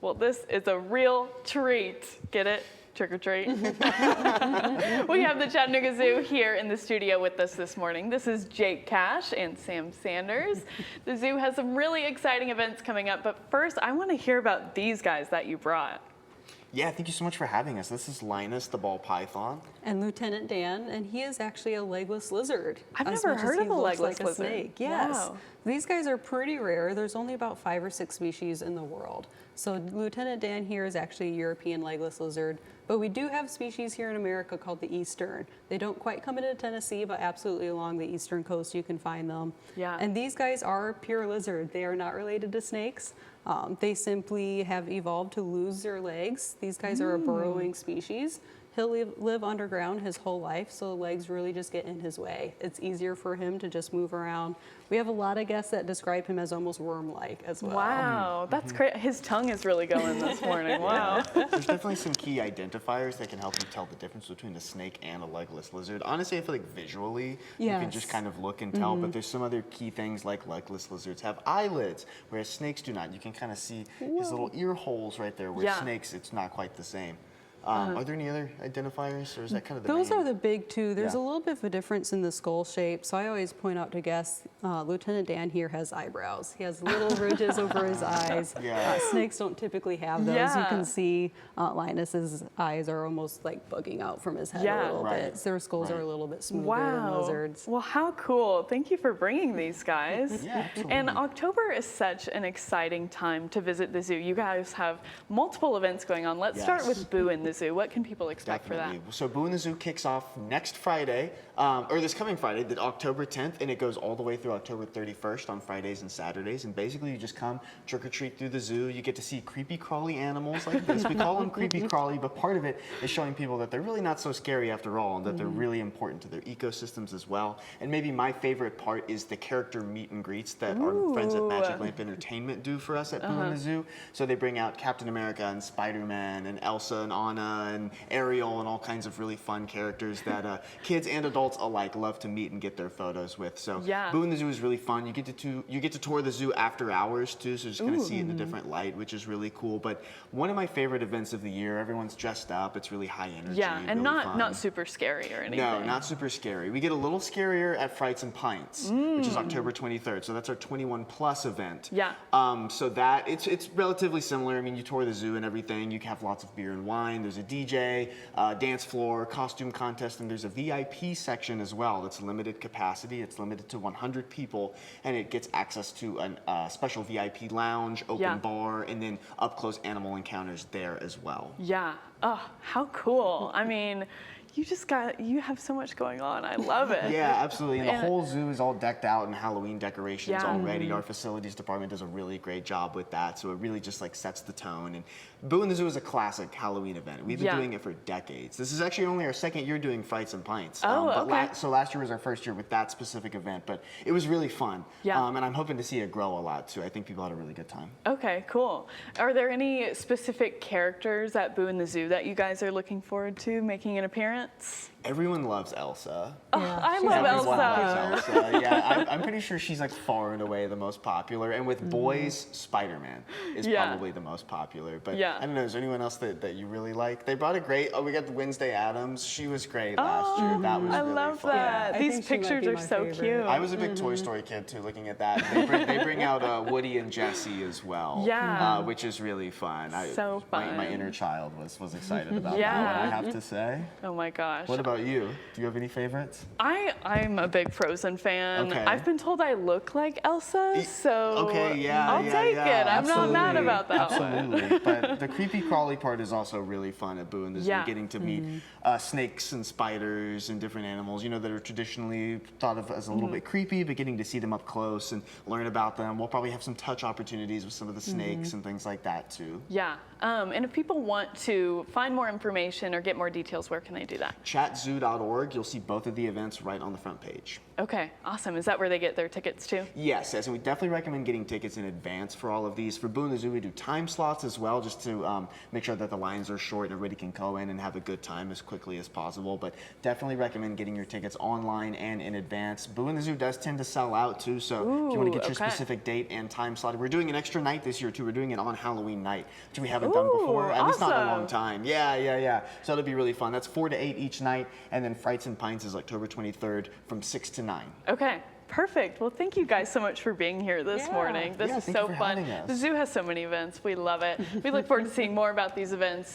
Well, this is a real treat. Get it? Trick or treat. We have the Chattanooga Zoo here in the studio with us this morning. This is Jake Cash and Sam Sanders. The zoo has some really exciting events coming up, but first I want to hear about these guys that you brought. Yeah, thank you so much for having us. This is Linus, the ball python. And Lieutenant Dan, and he is actually a legless lizard. I've never heard of a legless lizard. Snake. Yes. Wow. These guys are pretty rare. There's only about 5 or 6 species in the world. So Lieutenant Dan here is actually a European legless lizard, but we do have species here in America called the eastern. They don't quite come into Tennessee, but absolutely along the eastern coast you can find them. Yeah. And these guys are pure lizard. They are not related to snakes. They simply have evolved to lose their legs. These guys are a burrowing species. He'll live underground his whole life, so the legs really just get in his way. It's easier for him to just move around. We have a lot of guests that describe him as almost worm-like as well. Wow, that's great. His tongue is really going this morning. Wow. There's definitely some key identifiers that can help you tell the difference between a snake and a legless lizard. Honestly, I feel like visually you can just kind of look and tell, but there's some other key things like legless lizards have eyelids, whereas snakes do not. You can kind of see his little ear holes right there, where snakes, it's not quite the same. Are there any other identifiers, or is that kind of the Those main? are the big two. There's a little bit of a difference in the skull shape, so I always point out to guests, Lieutenant Dan here has eyebrows. He has little ridges over his eyes. Snakes don't typically have those. You can see Linus's eyes are almost like bugging out from his head a little bit. So their skulls are a little bit smoother than lizards. Well, how cool. Thank you for bringing these guys. Yeah, absolutely. And October is such an exciting time to visit the zoo. You guys have multiple events going on. Let's start with Boo in the Zoo. What can people expect for that? So Boo in the Zoo kicks off next Friday, or this coming Friday, October 10th, and it goes all the way through October 31st on Fridays and Saturdays. And basically you just come trick or treat through the zoo. You get to see creepy crawly animals like this. We call them creepy crawly, but part of it is showing people that they're really not so scary after all, and that they're really important to their ecosystems as well. And maybe my favorite part is the character meet and greets that our friends at Magic Lamp Entertainment do for us at Boo in the Zoo. So they bring out Captain America and Spider-Man and Elsa and Anna and Ariel and all kinds of really fun characters that kids and adults alike love to meet and get their photos with. So Boo in the Zoo is really fun. You get to tour the zoo after hours too, so just kind of see it in a different light, which is really cool. But one of my favorite events of the year, everyone's dressed up. It's really high energy. Yeah, and really not super scary or anything. No, not super scary. We get a little scarier at Frights and Pints, which is October 23rd. So that's our 21 plus event. Yeah. So that it's relatively similar. I mean, you tour the zoo and everything. You can have lots of beer and wine. There's a DJ, dance floor, costume contest, and there's a VIP section as well that's limited capacity. It's limited to 100 people, and it gets access to a special VIP lounge, open bar, and then up-close animal encounters there as well. Yeah. Oh, how cool. I mean, you have so much going on. I love it. Yeah, absolutely. And the whole zoo is all decked out in Halloween decorations already. Our facilities department does a really great job with that. So it really just like sets the tone. And Boo in the Zoo is a classic Halloween event. We've been doing it for decades. This is actually only our second year doing Frights and Pints. So last year was our first year with that specific event, but it was really fun. Yeah. And I'm hoping to see it grow a lot too. I think people had a really good time. Okay, cool. Are there any specific characters at Boo in the Zoo that you guys are looking forward to making an appearance? Everyone loves Elsa. Oh, I love Elsa. Loves Elsa. Yeah, I'm pretty sure she's like far and away the most popular. And with boys, Spider-Man is probably the most popular. But I don't know, is there anyone else that you really like? They brought a great, we got Wednesday Addams. She was great last year. That was really fun. I love that. These pictures are so cute. I was a big Toy Story kid too, looking at that. They bring out Woody and Jesse as well, which is really fun. So fun. My inner child was excited about that one, I have to say. Oh my gosh. What about you? Do you have any favorites? I'm a big Frozen fan. Okay. I've been told I look like Elsa, so I'll take it. I'm Absolutely. not mad about that Absolutely. But the creepy crawly part is also really fun at Boo in the Zoo, getting to meet snakes and spiders and different animals, that are traditionally thought of as a little bit creepy, but getting to see them up close and learn about them. We'll probably have some touch opportunities with some of the snakes and things like that too. Yeah. And if people want to find more information or get more details, where can they do that? Chatzoo.org. You'll see both of the events right on the front page. Okay, awesome. Is that where they get their tickets too? Yes, and we definitely recommend getting tickets in advance for all of these. For Boo and the Zoo, we do time slots as well, just to make sure that the lines are short and everybody can go in and have a good time as quickly as possible. But definitely recommend getting your tickets online and in advance. Boo and the Zoo does tend to sell out too, so if you want to get your specific date and time slot, we're doing an extra night this year too. We're doing it on Halloween night, which we haven't done before, at least not in a long time. Yeah. So it'll be really fun. That's 4 to 8 each night, and then Frights and Pints is October 23rd from 6 to 9. Okay. Perfect. Well, thank you guys so much for being here this morning. This is so fun. The zoo has so many events. We love it. We look forward to seeing more about these events